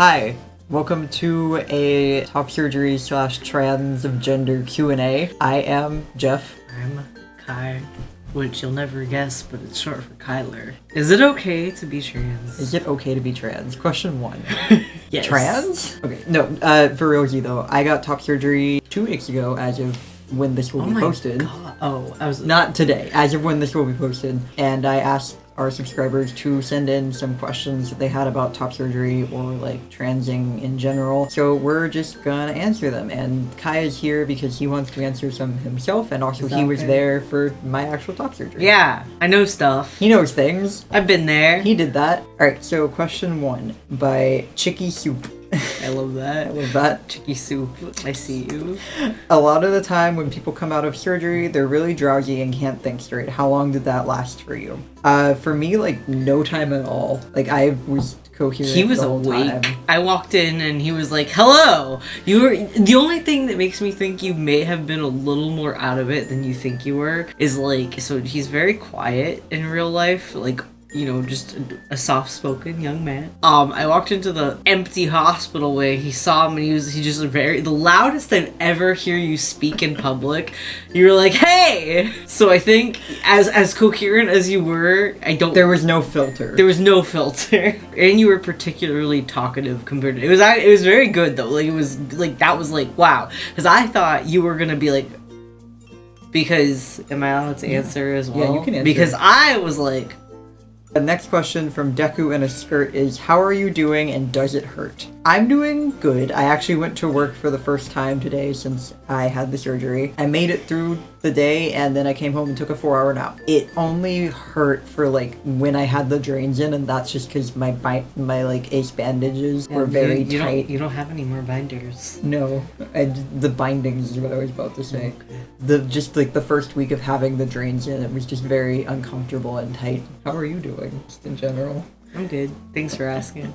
Hi, welcome to a top surgery / transgender Q&A. I am Jeff. I'm Kai, which you'll never guess, but it's short for Kyler. Is it okay to be trans? Is it okay to be trans? Question 1. Yes. Trans? Okay, no, for realsy though, I got top surgery 2 weeks ago as of when this will be posted. God. Oh, I was... Not today, as of when this will be posted. And I asked our subscribers to send in some questions that they had about top surgery or like transing in general. So we're just gonna answer them. And Kai is here because he wants to answer some himself, and also he was there for my actual top surgery. Yeah, I know stuff. He knows things. I've been there. He did that. Alright, so question 1 by Chicky Soup. I love that. I love that. Chicky Soup. I see you. A lot of the time when people come out of surgery, they're really drowsy and can't think straight. How long did that last for you? For me, like, no time at all. Like, I was coherent. He was the whole awake. time. I walked in and he was like, "Hello." You were the only thing that makes me think you may have been a little more out of it than you think you were is like, so he's very quiet in real life, like, you know, just a soft-spoken young man. I walked into the empty hospital where he saw him and he just the loudest I've ever hear you speak in public. You were like, "Hey!" So I think as coherent as you were, There was no filter. There was no filter. And you were particularly talkative compared to... It was very good though. Like, it was like, that was like, wow. Because I thought you were gonna be like... Because, am I allowed to answer as well? Yeah, you can answer. Because I was like... The next question from Deku in a skirt is, how are you doing and does it hurt? I'm doing good. I actually went to work for the first time today since I had the surgery. I made it through the day and then I came home and took a 4-hour nap. It only hurt for like when I had the drains in, and that's just because my like ace bandages were very tight. You don't have any more binders. No, the bindings is what I was about to say. Okay. Just like the first week of having the drains in, it was just very uncomfortable and tight. How are you doing, just in general? I'm good. Thanks for asking.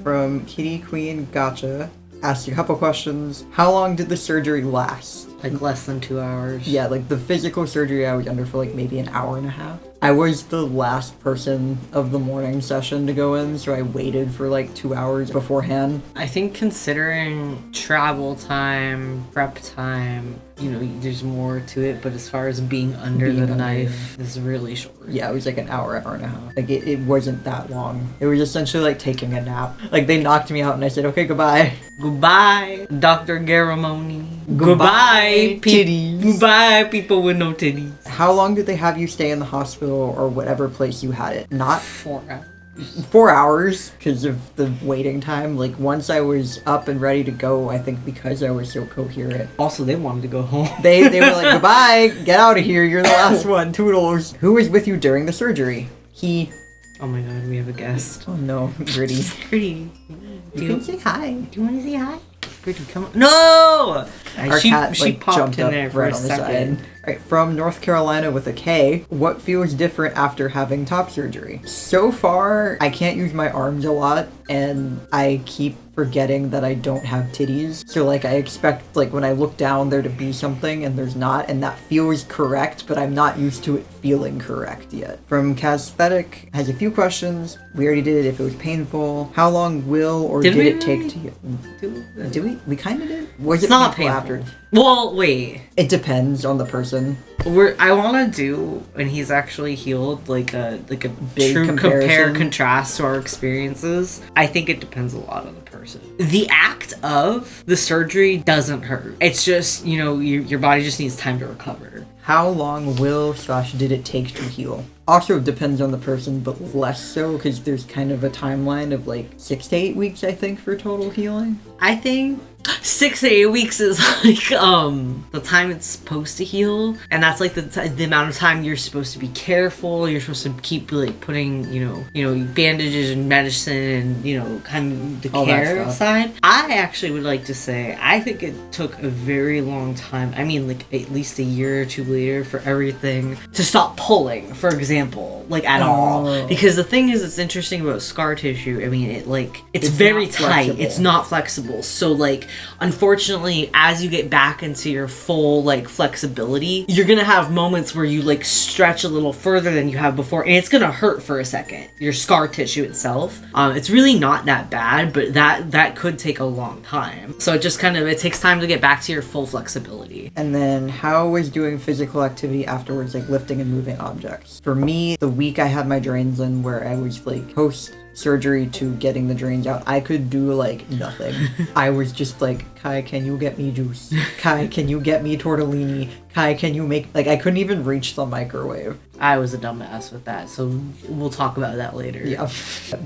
From Kitty Queen Gotcha, asked you a couple questions. How long did the surgery last? Like less than 2 hours. Yeah, like the physical surgery I was under for like maybe an hour and a half. I was the last person of the morning session to go in, so I waited for like 2 hours beforehand. I think considering travel time, prep time, you know, there's more to it, but as far as being under the knife, is really short. Yeah, it was like an hour and a half. Like, it wasn't that long. It was essentially like taking a nap. Like, they knocked me out and I said, okay, goodbye. Goodbye, Dr. Garamoni. Goodbye, titties. Goodbye, people with no titties. How long did they have you stay in the hospital or whatever place you had it? Not 4 hours. 4 hours because of the waiting time. Like, once I was up and ready to go, I think because I was so coherent. Also, they wanted to go home. They were like, goodbye, get out of here, you're the last one, toodles. Who was with you during the surgery? He... Oh my god, we have a guest. Oh no, Gritty. Gritty. You can say hi. Do you want to say hi? Gritty, come on. No! Our cat, she like, popped jumped in up there for right a on the second. side. Alright, from North Carolina with a K, what feels different after having top surgery? So far, I can't use my arms a lot, and I keep forgetting that I don't have titties. So, like, I expect, like, when I look down there to be something, and there's not, and that feels correct, but I'm not used to it feeling correct yet. From Casthetic, has a few questions. We already did if it was painful. How long will or did it take to heal? Did we? We kind of did? Was It's it not painful painful. after? Well, wait. It depends on the person. I want to do, and he's actually healed, like a Big true comparison. contrast to our experiences. I think it depends a lot on the person. The act of the surgery doesn't hurt. It's just, you know, your body just needs time to recover. How long did it take to heal? Also depends on the person, but less so because there's kind of a timeline of like 6 to 8 weeks, I think, for total healing. I think 6 to 8 weeks is like the time it's supposed to heal, and that's like the amount of time you're supposed to be careful. You're supposed to keep like putting you know bandages and medicine and you know kind of the all care side. I actually would like to say I think it took a very long time. I mean, like at least a year or two later for everything to stop pulling. For example, all, like at all. Because the thing is, it's interesting about scar tissue. I mean, it's very tight. Flexible. It's not flexible. So like, unfortunately, as you get back into your full like flexibility, you're gonna have moments where you like stretch a little further than you have before, and it's gonna hurt for a second. Your scar tissue itself. It's really not that bad, but that could take a long time. So it takes time to get back to your full flexibility. And then how was doing physical activity afterwards, like lifting and moving objects? For me, the week I had my drains in, where I was like post surgery to getting the drains out, I could do like nothing. I was just like, Kai, can you get me juice? Kai, can you get me tortellini? Kai, can you make, like, I couldn't even reach the microwave. I was a dumbass with that, so we'll talk about that later. Yeah.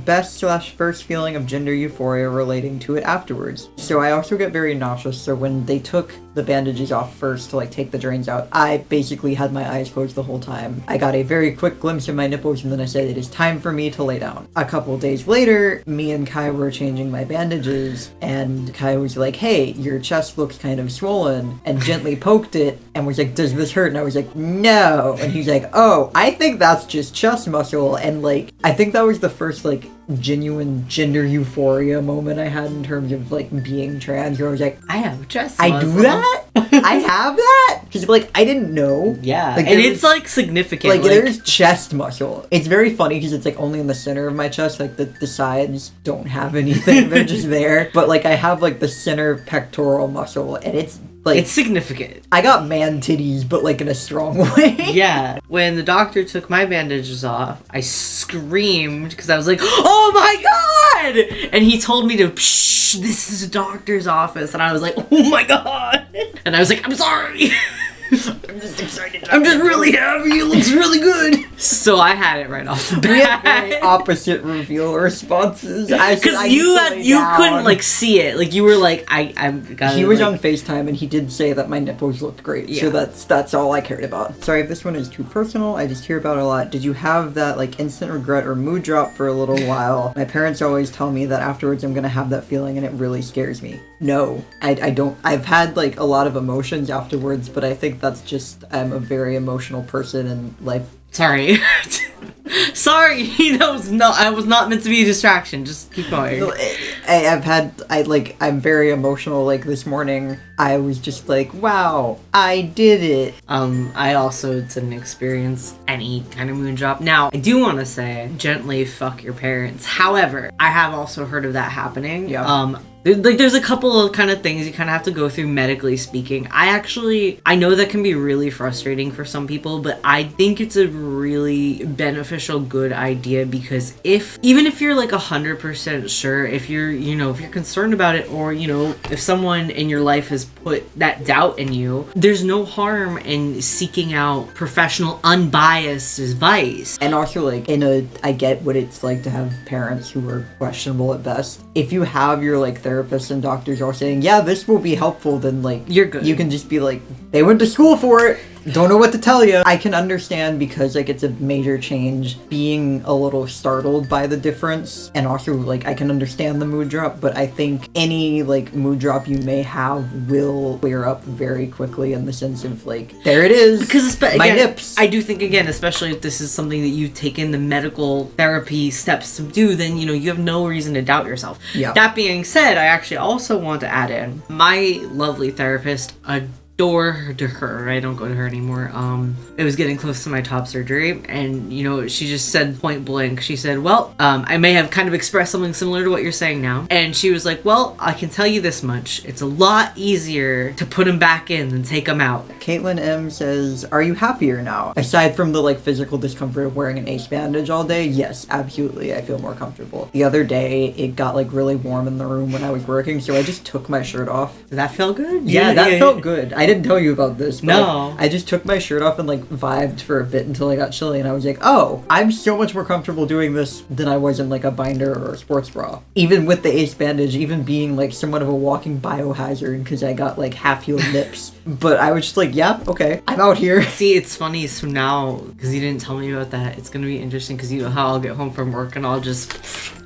Best/first feeling of gender euphoria relating to it afterwards. So I also get very nauseous, so when they took the bandages off first to like take the drains out, I basically had my eyes closed the whole time. I got a very quick glimpse of my nipples, and then I said, it is time for me to lay down. A couple days later, me and Kai were changing my bandages, and Kai was like, hey, your chest looks kind of swollen, and gently poked it and was like, does this hurt? And I was like, no. And he's like, oh, I think that's just chest muscle. And like, I think that was the first like genuine gender euphoria moment I had in terms of like being trans, where I was like, I have chest I muscle. do that? I have that? Because like, I didn't know. Yeah, like, and it's like significant. Like there's chest muscle. It's very funny because it's like only in the center of my chest, like the sides don't have anything. They're just there. But like I have like the center pectoral muscle, and it's like, it's significant. I got man titties, but like in a strong way. Yeah. When the doctor took my bandages off, I screamed because I was like, oh my god! And he told me to, psh, this is a doctor's office. And I was like, oh my god! And I was like, I'm sorry! I'm just excited. I'm just really happy. It looks really good. So I had it right off the bat. We had very opposite reveal responses. Because you couldn't like see it. Like you were like, I'm gotta. He was like, on FaceTime and he did say that my nipples looked great. Yeah. So that's all I cared about. Sorry if this one is too personal. I just hear about it a lot. Did you have that like instant regret or mood drop for a little while? My parents always tell me that afterwards I'm gonna have that feeling, and it really scares me. No, I don't. I've had like a lot of emotions afterwards, but I think that's just, I'm a very emotional person in life. Sorry. Sorry, I was not meant to be a distraction. Just keep going. I'm very emotional. Like this morning, I was just like, wow, I did it. I also didn't experience any kind of moon drop. Now, I do want to say, gently fuck your parents. However, I have also heard of that happening. Yeah. There's a couple of kind of things you kind of have to go through medically speaking. I know that can be really frustrating for some people, but I think it's a really beneficial, good idea, because even if you're like 100% sure, if you're concerned about it, or, if someone in your life has put that doubt in you, there's no harm in seeking out professional, unbiased advice. And also, like, I get what it's like to have parents who are questionable at best. If you have your, like, therapists and doctors all saying, yeah, this will be helpful, then, like, you're good. You can just be like, they went to school for it. Don't know what to tell you. I can understand, because like it's a major change, being a little startled by the difference, and also like I can understand the mood drop, but I think any like mood drop you may have will clear up very quickly, in the sense of like, there it is, because my nips. I do think, again, especially if this is something that you've taken the medical therapy steps to do, then you have no reason to doubt yourself. Yeah. That being said, I actually also want to add in, my lovely therapist adore to her. I don't go to her anymore. It was getting close to my top surgery, and she just said point blank, she said, well, I may have kind of expressed something similar to what you're saying now, and she was like, well, I can tell you this much, it's a lot easier to put him back in than take him out. Caitlin M says, are you happier now? Aside from the like physical discomfort of wearing an ace bandage all day, yes, absolutely, I feel more comfortable. The other day, it got like really warm in the room when I was working, so I just took my shirt off. Did that feel good? Yeah, that felt good. I didn't tell you about this, but no. I just took my shirt off and like vibed for a bit until I got chilly, and I was like, oh, I'm so much more comfortable doing this than I was in like a binder or a sports bra. Even with the ace bandage, even being like somewhat of a walking biohazard because I got like half-healed nips. But I was just like, yeah, okay, I'm out here. See, it's funny, so now, because you didn't tell me about that, it's gonna be interesting, because you know how I'll get home from work and I'll just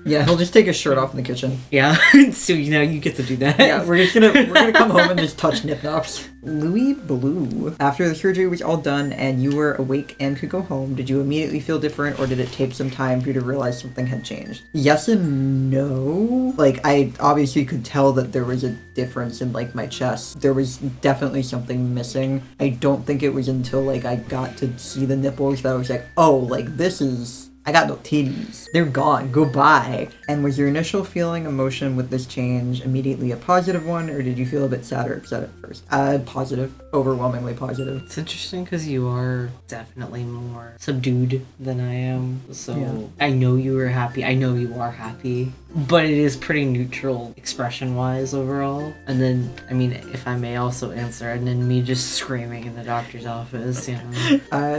Yeah, he'll just take his shirt off in the kitchen. Yeah, so you get to do that. Yeah, we're gonna come home and just touch nip knobs. Louis Blue. After the surgery was all done and you were awake and could go home, did you immediately feel different, or did it take some time for you to realize something had changed? Yes and no. Like, I obviously could tell that there was a difference in, like, my chest. There was definitely something missing. I don't think it was until, like, I got to see the nipples that I was like, oh, like, this is... I got no titties. They're gone. Goodbye. And was your initial feeling, emotion with this change immediately a positive one, or did you feel a bit sad or upset at first? Positive. Overwhelmingly positive. It's interesting because you are definitely more subdued than I am. So yeah. I know you were happy. I know you are happy. But it is pretty neutral expression-wise overall. And then, I mean, if I may also answer, and then me just screaming in the doctor's office, you know.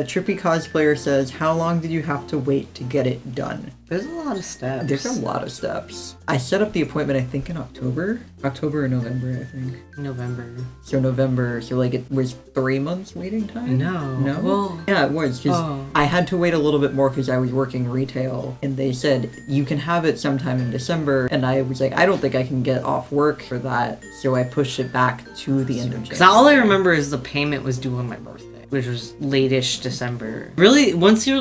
Trippy Cosplayer says, how long did you have to wait to get it done? There's a lot of steps. There's a lot of steps. I set up the appointment, I think, in October or November, I think. November. So like it was 3 months waiting time? No. Well, yeah, it was, because I had to wait a little bit more because I was working retail, and they said, you can have it sometime in December, and I was like, I don't think I can get off work for that, so I pushed it back to the end of January. Because all I remember is the payment was due on my birthday, which was late-ish December. Really, once you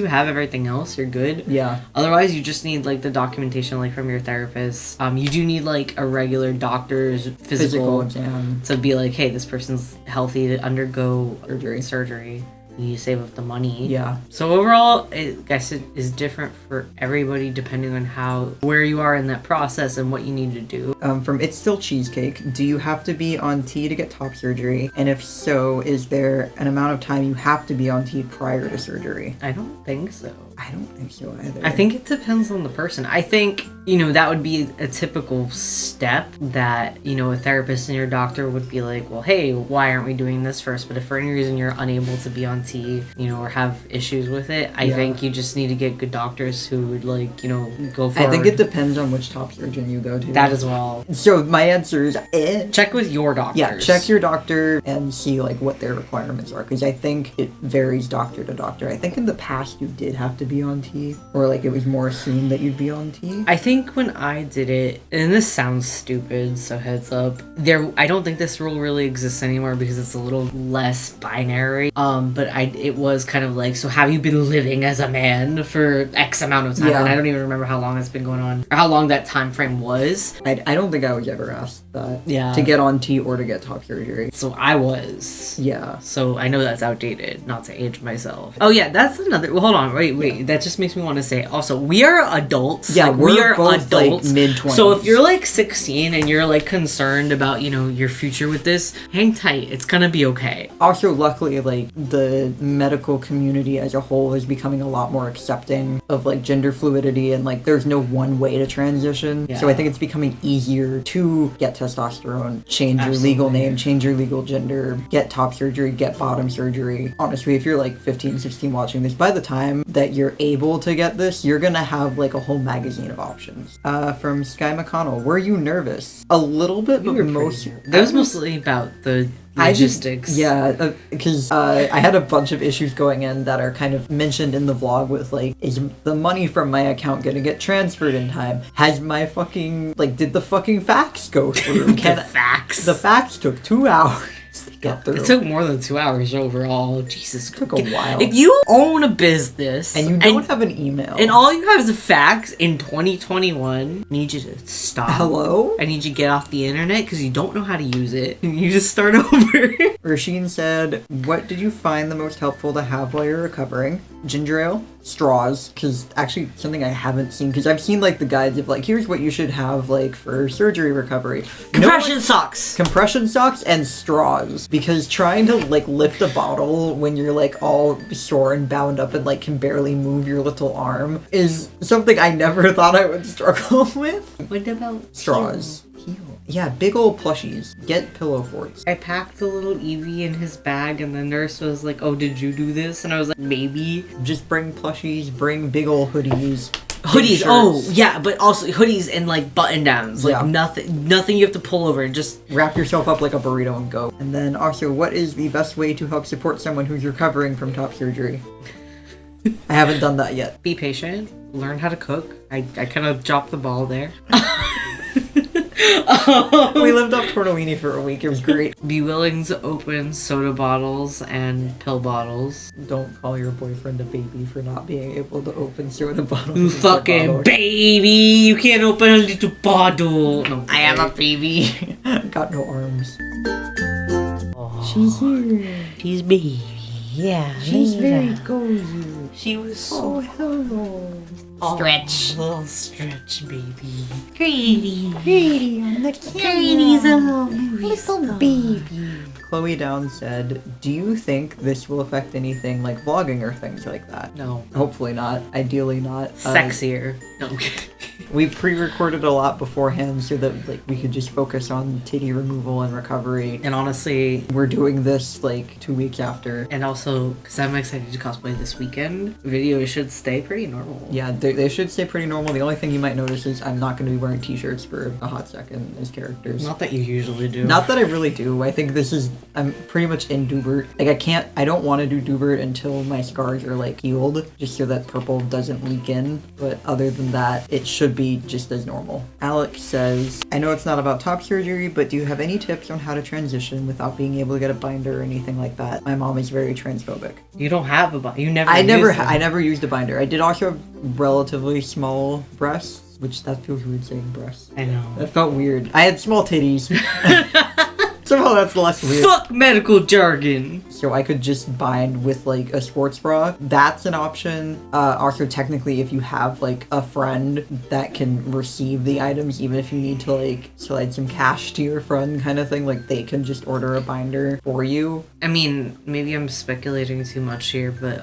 have everything else, you're good. Yeah. Otherwise, you just need, like, the documentation, like, from your therapist. You do need, like, a regular doctor's physical exam to be like, hey, this person's healthy to undergo surgery. You need to save up the money. Yeah. So overall, I guess it is different for everybody depending on where you are in that process and what you need to do. From It's Still Cheesecake, do you have to be on T to get top surgery? And if so, is there an amount of time you have to be on T prior to surgery? I don't think so. I don't think so either. I think it depends on the person. I think, that would be a typical step that, a therapist and your doctor would be like, well, hey, why aren't we doing this first? But if for any reason you're unable to be on T, or have issues with it, I think you just need to get good doctors who would, go forward. I think it depends on which top surgeon you go to. That as well. So my answer is check with your doctor. Yeah, check your doctor and see, what their requirements are, because I think it varies doctor to doctor. I think in the past you did have to be on T, or it was more assumed that you'd be on T. I think when I did it, and this sounds stupid, so heads up, I don't think this rule really exists anymore because it's a little less binary. But it was kind of so have you been living as a man for X amount of time? Yeah. And I don't even remember how long it's been going on, or how long that time frame was. I don't think I was ever asked that. Yeah. To get on T or to get top surgery. So I was. Yeah. So I know that's outdated, not to age myself. Oh yeah, that's another. Well, hold on, wait. Yeah. That just makes me want to say. Also, we are adults. Yeah, we are both, adults. mid-20s. So if you're 16 and you're concerned about your future with this, hang tight. It's gonna be okay. Also, luckily, the medical community as a whole is becoming a lot more accepting of gender fluidity, and there's no one way to transition. Yeah. So I think it's becoming easier to get testosterone, change your legal name, change your legal gender, get top surgery, get bottom surgery. Honestly, if you're 15, 16 watching this, by the time that you're able to get this, you're gonna have a whole magazine of options. From Sky McConnell, were you nervous? A little bit, but that was mostly about the logistics. Because I had a bunch of issues going in that are kind of mentioned in the vlog with is the money from my account gonna get transferred in time? Has my fucking did the fucking fax go through? The fax took 2 hours. Get through. It took more than 2 hours overall. Jesus, it took a while. If you own a business and you don't have an email, and all you have is a fax in 2021, I need you to stop. Hello? I need you to get off the internet because you don't know how to use it. And you just start over. Rasheen said, "What did you find the most helpful to have while you're recovering? Ginger ale, straws, because actually something I haven't seen, because I've seen the guides of here's what you should have for surgery recovery. Compression socks and straws, because trying to lift a bottle when you're all sore and bound up and can barely move your little arm is something I never thought I would struggle with. What about straws? Yeah, big old plushies. Get pillow forts. I packed a little Eevee in his bag, and the nurse was like, oh, did you do this? And I was like, maybe. Just bring plushies, bring big old hoodies. Hoodies, oh, yeah, but also hoodies and, button-downs. Nothing you have to pull over, and just wrap yourself up like a burrito and go. And then also, what is the best way to help support someone who's recovering from top surgery? I haven't done that yet. Be patient. Learn how to cook. I kind of dropped the ball there. We lived off tortellini for a week. It was great. Be willing to open soda bottles and pill bottles. Don't call your boyfriend a baby for not being able to open soda bottles. You fucking baby! You can't open a little bottle. No, I am a baby. Got no arms. Oh, She's here. she's baby. Yeah. She's very Lena. cozy. She was so Oh, hello. stretch. Little stretch baby. Grady. Grady on the camera. Grady's a little Little baby. Chloe Down said, do you think this will affect anything like vlogging or things like that? No. Hopefully not. Ideally not. Sexier. No. I'm kidding. We pre-recorded a lot beforehand so that like we could just focus on titty removal and recovery. And honestly, We're doing this like 2 weeks after. and also, because I'm excited to cosplay this weekend, videos should stay pretty normal. Yeah, they should stay pretty normal. The only thing you might notice is I'm not going to be wearing t-shirts for a hot second as characters. Not that you usually do. Not that I really do. I think I'm pretty much in Dubert. Like I don't want to do Dubert until my scars are like healed, just so that purple doesn't leak in. But other than that, it should be just as normal. Alex says, I know it's not about top surgery, but do you have any tips on how to transition without being able to get a binder or anything like that? My mom is very transphobic. You don't have a You never. I I never used a binder. I did also have relatively small breasts, which that feels weird saying breasts. I know. That felt weird. I had small titties. Somehow that's less weird. Fuck medical jargon. So I could just bind with like a sports bra. That's an option. Also, technically, if you have like a friend that can receive the items, even if you need to like slide some cash to your friend kind of thing, like they can just order a binder for you. I mean, maybe I'm speculating too much here, but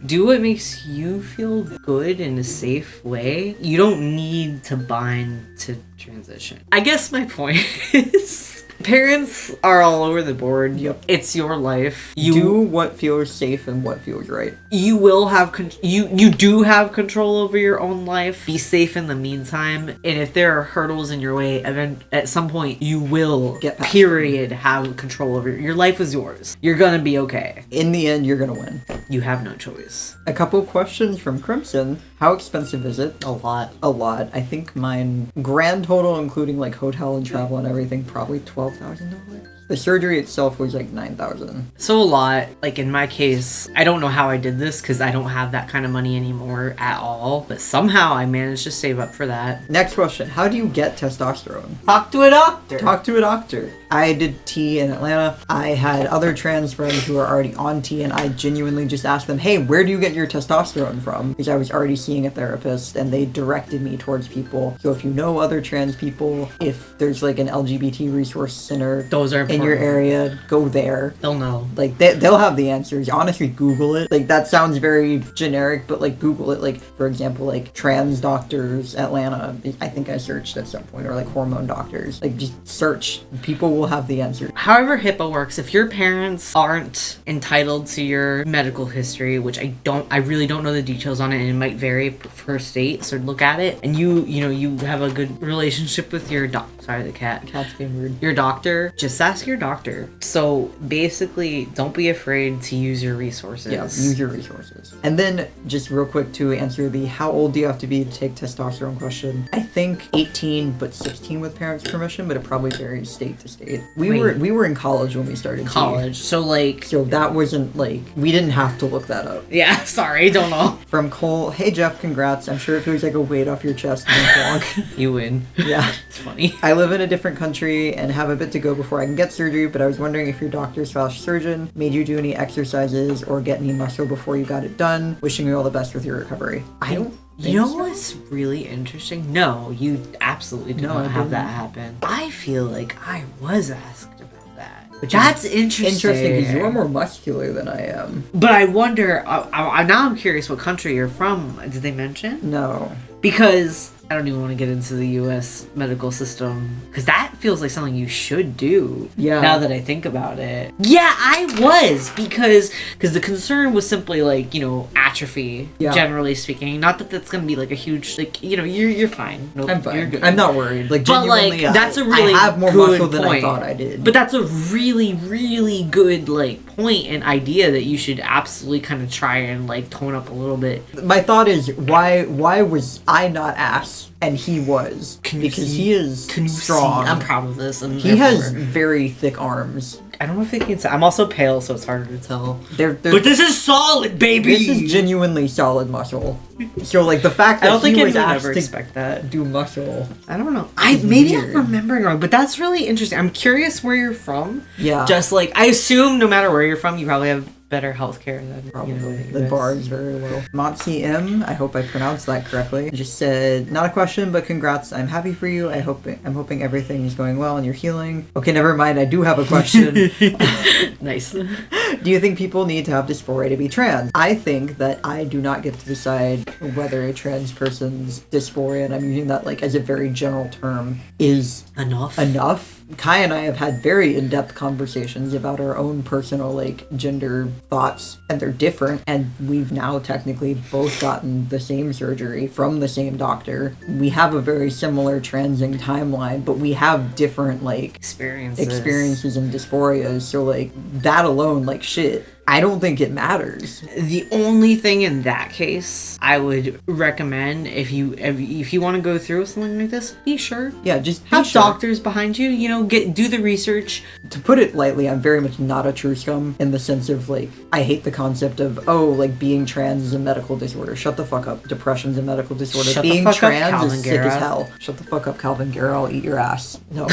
do what makes you feel good in a safe way. You don't need to bind to transition. I guess my point is parents are all over the board. Yep. It's your life. You do what feels safe and what feels right. You will have you do have control over your own life. Be safe in the meantime, and if there are hurdles in your way, at some point you will Get past period have control over your life is yours. You're gonna be okay. In the end, you're gonna win. You have no choice. A couple questions from Crimson. How expensive is it? A lot. A lot. I think mine grand total, including like hotel and travel and everything, probably $12,000. The surgery itself was like $9,000. So a lot. Like in my case, I don't know how I did this because I don't have that kind of money anymore at all. But somehow I managed to save up for that. Next question. How do you get testosterone? Talk to a doctor. Talk to a doctor. I did T in Atlanta. I had other trans friends who are already on T, and I genuinely just asked them, hey, where do you get your testosterone from? Because I was already seeing a therapist, and they directed me towards people. So if you know other trans people, if there's like an LGBT resource center Those are in your area, go there. They'll know. Like, they'll have the answers. Honestly, Google it. Like, that sounds very generic, but, like, Google it. Like, for example, like, trans doctors, Atlanta, I think I searched at some point, or, like, hormone doctors. Like, just search. People will have the answer. However HIPAA works, if your parents aren't entitled to your medical history, which I really don't know the details on it, and it might vary per state, so look at it, and you have a good relationship with your sorry, the cat. Cat's being weird. Your doctor, just ask your doctor. So basically, don't be afraid to use your resources. Yeah, use your resources. And then, just real quick to answer the how old do you have to be to take testosterone question, I think 18, but 16 with parents' permission, but it probably varies state to state. We were in college when we started college, so that wasn't like, we didn't have to look that up. Yeah, sorry, don't know. From Cole, hey Jeff, congrats. I'm sure it feels like a weight off your chest in this vlog. You win. Yeah. It's funny. I live in a different country and have a bit to go before I can get surgery, but I was wondering if your doctor/surgeon made you do any exercises or get any muscle before you got it done. Wishing you all the best with your recovery. I don't think You know so. what's really interesting? No, you absolutely did No, not I have didn't. that happen. I feel like I was asked about that. Which That's is interesting. Interesting, because you're more muscular than I am. But I wonder, now I'm curious what country you're from. Did they mention? No. Because I don't even want to get into the U.S. medical system, because that feels like something you should do. Yeah. Now that I think about it. Yeah, I was, because the concern was simply like, atrophy, generally speaking. Not that that's going to be like a huge, like, you're fine. Nope, I'm fine. You're good. I'm not worried. Like, But genuinely, like, that's a really I have more good muscle than I point. thought I did. But that's a really, really good, like, point and idea that you should absolutely kind of try and, like, tone up a little bit. My thought is, why was I not ass and he was? Because he is strong. I'm proud of this. And he has very thick arms. I don't know if they can tell. I'm also pale, so it's harder to tell. They're but this is solid, baby! This is genuinely solid muscle. So, like, the fact that I don't think he was anyone asked ever to expect that. do muscle. I don't know. Maybe weird. I'm remembering wrong, but that's really interesting. I'm curious where you're from. Yeah. Just like, I assume no matter where you're from, you probably have better healthcare than Probably. The bar is very low. Montsi M, I hope I pronounced that correctly, just said, not a question, but congrats. I'm happy for you. I'm hoping everything is going well and you're healing. Okay, never mind. I do have a question. Nice. Do you think people need to have dysphoria to be trans? I think that I do not get to decide whether a trans person's dysphoria, and I'm using that like as a very general term, is enough. Kai and I have had very in-depth conversations about our own personal like gender thoughts, and they're different, and we've now technically both gotten the same surgery from the same doctor. We have a very similar transing timeline, but we have different like experiences and dysphorias, so like that alone, like shit, I don't think it matters. The only thing in that case I would recommend, if you want to go through something like this, be sure. Yeah, just have doctors behind you. Do the research. To put it lightly, I'm very much not a true scum in the sense of like I hate the concept of like being trans is a medical disorder. Shut the fuck up. Depression's a medical disorder. Shut being the fuck trans up, Calvin is sick as hell. Shut the fuck up, Calvin Garrett. I'll eat your ass. No.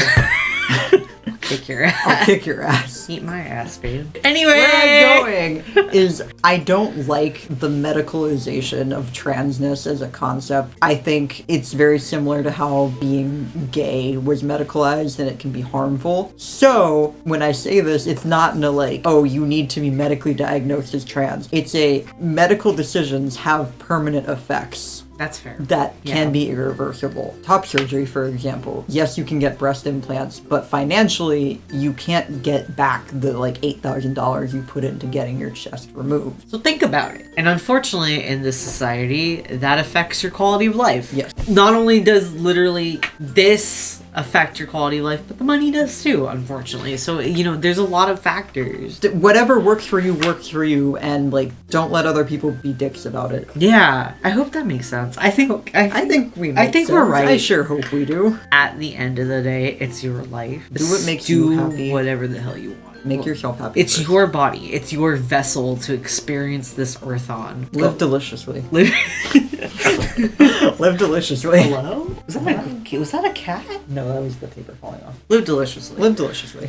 Kick your ass. I'll kick your ass. Eat my ass, babe. Anyway, where I'm going is I don't like the medicalization of transness as a concept. I think it's very similar to how being gay was medicalized and it can be harmful. So when I say this, it's not in a like, oh, you need to be medically diagnosed as trans. It's a medical decisions have permanent effects. That's fair. That can be irreversible. Top surgery, for example. Yes, you can get breast implants, but financially, you can't get back the like $8,000 you put into getting your chest removed. So think about it. And unfortunately, in this society, that affects your quality of life. Yes. Not only does literally this affect your quality of life, but the money does too, unfortunately. So, there's a lot of factors. Whatever works for you, and like, don't let other people be dicks about it. Yeah, I hope that makes sense. I think we're right. I sure hope we do. At the end of the day, it's your life. Do what makes you happy. Do whatever the hell you want. Make yourself happy. It's your body. It's your vessel to experience this earth on. Live deliciously. Live deliciously. Hello? Was that a cat? No, that was the paper falling off. Live deliciously. Live deliciously.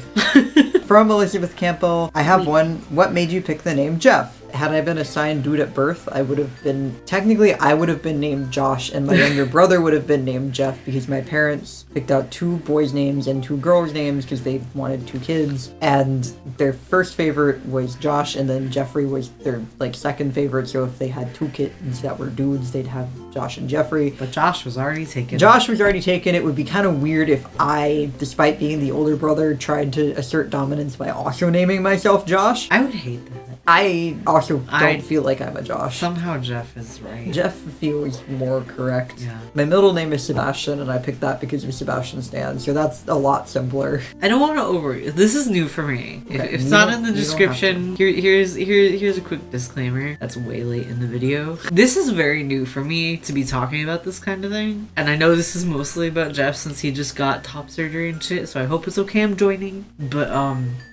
From Elizabeth Campbell, I have one. What made you pick the name Jeff? Had I been assigned dude at birth, I would have been named Josh, and my younger brother would have been named Jeff, because my parents picked out 2 boys' names and 2 girls' names because they wanted 2 kids, and their first favorite was Josh, and then Jeffrey was their like second favorite. So if they had 2 kids that were dudes, they'd have Josh and Jeffrey. But Josh was already taken. It would be kind of weird if I, despite being the older brother, tried to assert dominance by also naming myself Josh. I would hate that. I also don't feel like I'm a Josh. Somehow Jeff is right. Jeff feels more correct. Yeah. My middle name is Sebastian, and I picked that because of Sebastian Stan, so that's a lot simpler. I don't want to this is new for me. Okay, if it's not in the description, here's a quick disclaimer. That's way late in the video. This is very new for me to be talking about this kind of thing, and I know this is mostly about Jeff since he just got top surgery and shit, so I hope it's okay I'm joining. But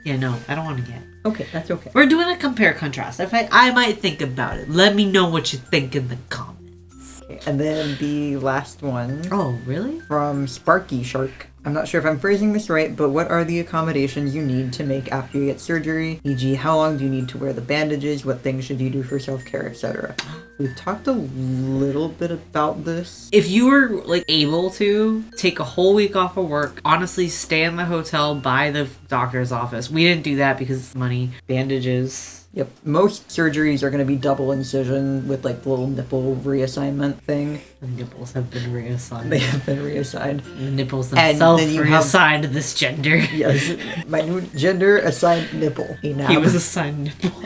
yeah, no, I don't want to get. Okay, that's okay. We're doing a compare-contrast. I might think about it. Let me know what you think in the comments. Okay, and then the last one. Oh, really? From Sparky Shark. I'm not sure if I'm phrasing this right, but what are the accommodations you need to make after you get surgery? E.g., how long do you need to wear the bandages? What things should you do for self-care, etc.? We've talked a little bit about this. If you were like able to take a whole week off of work, honestly stay in the hotel by the doctor's office. We didn't do that because money. Bandages. Yep. Most surgeries are going to be double incision with like the little nipple reassignment thing. The nipples have been reassigned. They have been reassigned. The nipples themselves reassigned this gender. Yes. My new gender assigned nipple. He was assigned nipple.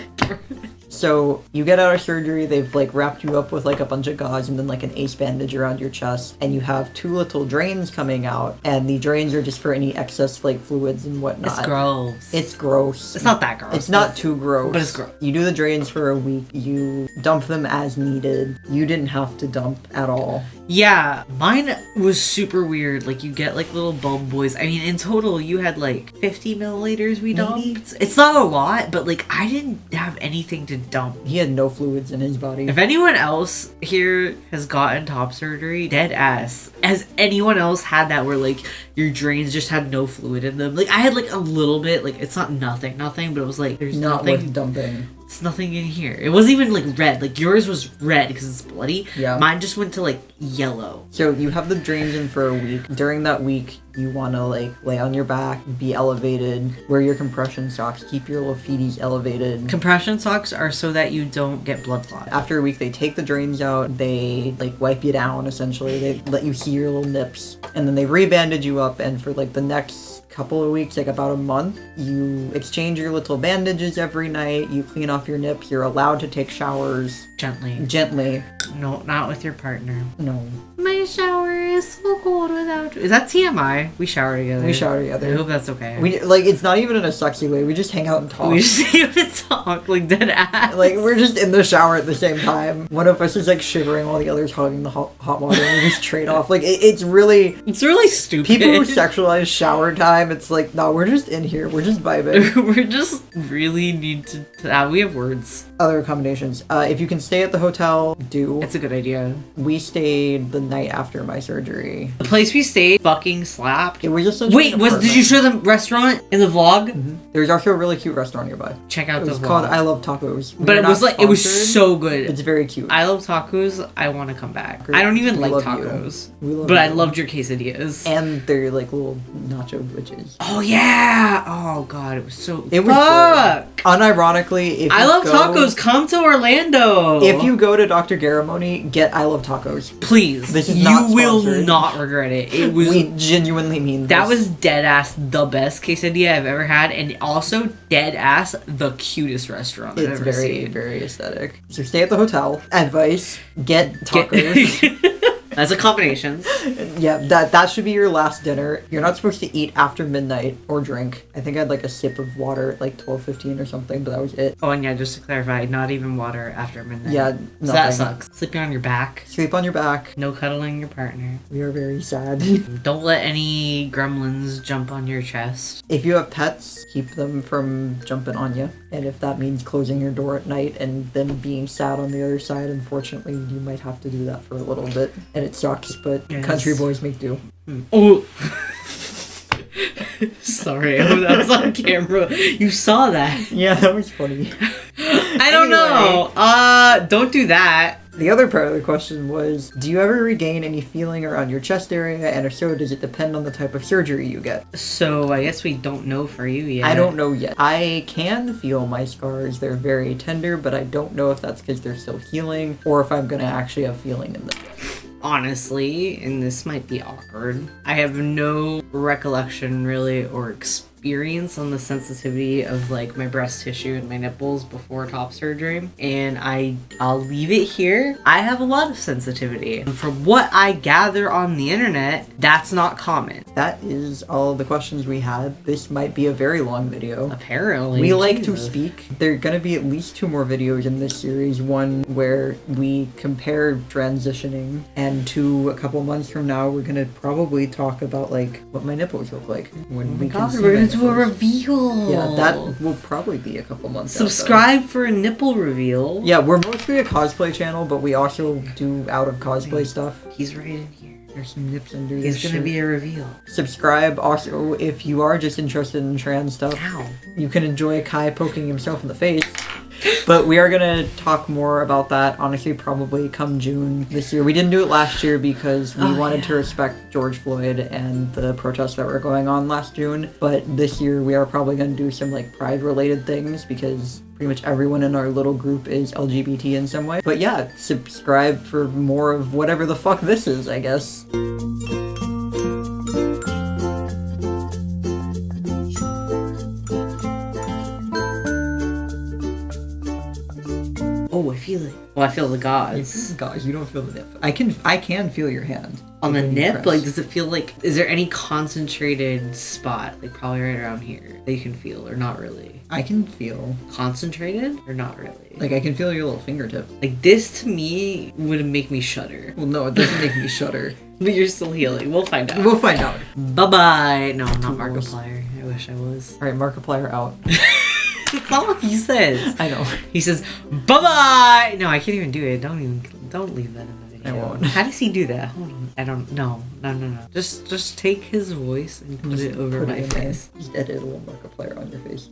So you get out of surgery, they've like wrapped you up with like a bunch of gauze and then like an ace bandage around your chest, and you have 2 little drains coming out, and the drains are just for any excess like fluids and whatnot. It's gross. It's gross. It's not that gross. It's not too gross. But it's gross. You do the drains for a week, you dump them as needed. You didn't have to dump at all. Yeah, mine was super weird. Like, you get like little bulb boys. I mean, in total, you had like 50 milliliters we dumped. It's not a lot, but like, I didn't have anything to dump. He had no fluids in his body. If anyone else here has gotten top surgery, dead ass, has anyone else had that where like your drains just had no fluid in them? Like, I had like a little bit, like, it's not nothing, but it was like, there's not nothing. worth dumping. It's nothing in here. It wasn't even like red. Like, yours was red because it's bloody. Yeah. Mine just went to like yellow. So you have the drains in for a week. During that week, you want to like lay on your back, be elevated, wear your compression socks, keep your little feeties elevated. Compression socks are so that you don't get blood clot. After a week, they take the drains out, they like wipe you down essentially, they let you see your little nips, and then they rebandage you up, and for like the next couple of weeks, like about a month, you exchange your little bandages every night, you clean off your nips, you're allowed to take showers. Gently. No, not with your partner. No. My shower is so cold without you. Is that TMI? We shower together. We shower together. I hope that's okay. We like, it's not even in a sexy way, we just hang out and talk. We just even talk like dead ass. Like, we're just in the shower at the same time. One of us is like shivering while the other's hugging the hot water, and we just trade off. Like, it's really stupid. People who sexualize shower time, it's like, no, we're just in here. We're just vibing. We're just really need to we have words. Other accommodations. If you can stay at the hotel, do. It's a good idea. We stayed the night after my surgery. The place we stayed fucking slapped. It was just did you show the restaurant in the vlog? Mm-hmm. There's also a really cute restaurant nearby. Check out the vlog. It's called I Love Tacos. But it was like, it was so good. It's very cute. I love tacos. I want to come back. I don't even like tacos. But I loved your quesadillas. And they're like little nacho bridges. Oh yeah! Oh god, it was so. It was good. Unironically, if I love tacos, come to Orlando. If you go to Dr. Garamoni, get I Love Tacos. Please. This is not will sponsored. not regret it. It was. We genuinely mean this. That was dead ass the best quesadilla I've ever had, and also dead ass the cutest restaurant I've ever seen. Very aesthetic. So stay at the hotel. Advice: get tacos. That's a combination. Yeah, that should be your last dinner. You're not supposed to eat after midnight or drink. I think I had like a sip of water at like 12:15 or something, but that was it. Oh, and yeah, just to clarify, not even water after midnight. Yeah, nothing. nothing. So that sucks. Sleeping on your back. Sleep on your back. No cuddling your partner. We are very sad. Don't let any gremlins jump on your chest. If you have pets, keep them from jumping on you. And if that means closing your door at night and them being sad on the other side, unfortunately, you might have to do that for a little bit. And it sucks, but country boys make do. Oh! Sorry, that was on camera. You saw that. Yeah, that was funny. I don't know. Don't do that. The other part of the question was, do you ever regain any feeling around your chest area, and if so, does it depend on the type of surgery you get? So, I guess we don't know for you yet. I don't know yet. I can feel my scars. They're very tender, but I don't know if that's because they're still healing, or if I'm going to actually have feeling in them. Honestly, and this might be awkward, I have no recollection really or experience on the sensitivity of like my breast tissue and my nipples before top surgery, and I'll leave it here. I have a lot of sensitivity, and from what I gather on the internet, that's not common. That is all the questions we had. This might be a very long video. Apparently. We like to speak. There are going to be at least 2 more videos in this series. One where we compare transitioning, and 2 a couple months from now we're going to probably talk about like what my nipples look like when we can see we're do a reveal. Yeah, that will probably be a couple months. Subscribe for a nipple reveal. Yeah, we're mostly a cosplay channel, but we also do out of cosplay stuff. He's right in here. There's some nips under there. It's gonna be a reveal. Subscribe. Also, if you are just interested in trans stuff, Ow. you can enjoy Kai poking himself in the face. But we are gonna talk more about that, honestly, probably come June this year. We didn't do it last year because we wanted to respect George Floyd and the protests that were going on last June. But this year we are probably gonna do some like pride-related things because pretty much everyone in our little group is LGBT in some way. But yeah, subscribe for more of whatever the fuck this is, I guess. Oh, I feel it. Well, I feel the gods. God, you don't feel the nip. I can feel your hand. On the nip? Like, does it feel like... Is there any concentrated spot, like probably right around here, that you can feel, or not really? I can feel... Concentrated? Or not really? Like, I can feel your little fingertip. Like, this to me would make me shudder. Well, no, it doesn't make me shudder. But you're still healing. We'll find out. We'll find out. Bye-bye. No, not Markiplier. I wish I was. Alright, Markiplier out. That's not what he says. I know. He says, bye-bye! No, I can't even do it. Don't leave that in the video. I won't. How does he do that? Hold on. I don't know. No. Just take his voice and put it over my face. Just edit a little Markiplier on your face.